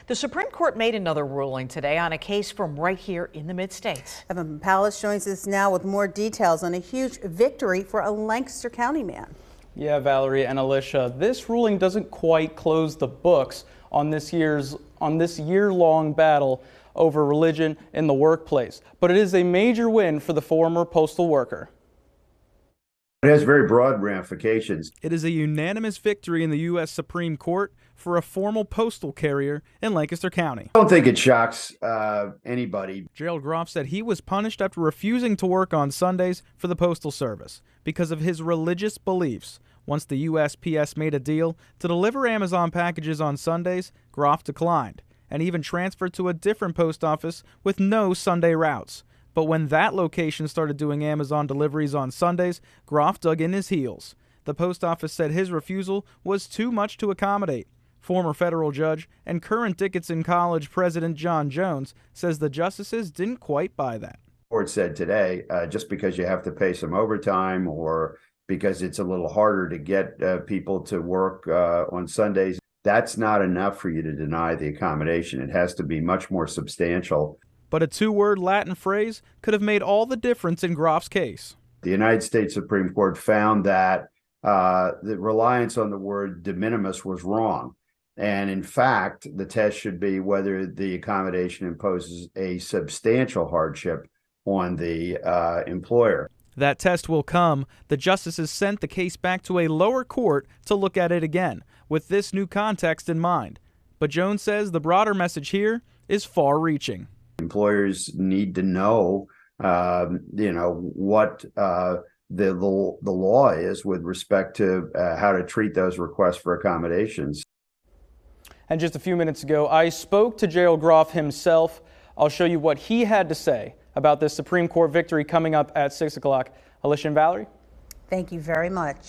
The Supreme Court made another ruling today on a case from right here in the Mid-States. Evan Palace joins us now with more details on a huge victory for a Lancaster County man. Yeah, Valerie and Alicia, this ruling doesn't quite close the books on this year-long battle over religion in the workplace, but it is a major win for the former postal worker. It has very broad ramifications. It is a unanimous victory in the U.S. Supreme Court for a formal postal carrier in Lancaster County. I don't think it shocks anybody. Gerald Groff said he was punished after refusing to work on Sundays for the Postal Service because of his religious beliefs. Once the USPS made a deal to deliver Amazon packages on Sundays, Groff declined and even transferred to a different post office with no Sunday routes. But when that location started doing Amazon deliveries on Sundays, Groff dug in his heels. The post office said his refusal was too much to accommodate. Former federal judge and current Dickinson College president John Jones says the justices didn't quite buy that. The court said today, just because you have to pay some overtime or because it's a little harder to get people to work on Sundays, that's not enough for you to deny the accommodation. It has to be much more substantial. But a two-word Latin phrase could have made all the difference in Groff's case. The United States Supreme Court found that the reliance on the word de minimis was wrong. And in fact, the test should be whether the accommodation imposes a substantial hardship on the employer. That test will come. The justices sent the case back to a lower court to look at it again, with this new context in mind. But Jones says the broader message here is far-reaching. Employers need to know, what the law is with respect to how to treat those requests for accommodations. And just a few minutes ago, I spoke to Gerald Groff himself. I'll show you what he had to say about this Supreme Court victory coming up at 6 o'clock. Alicia and Valerie? Thank you very much.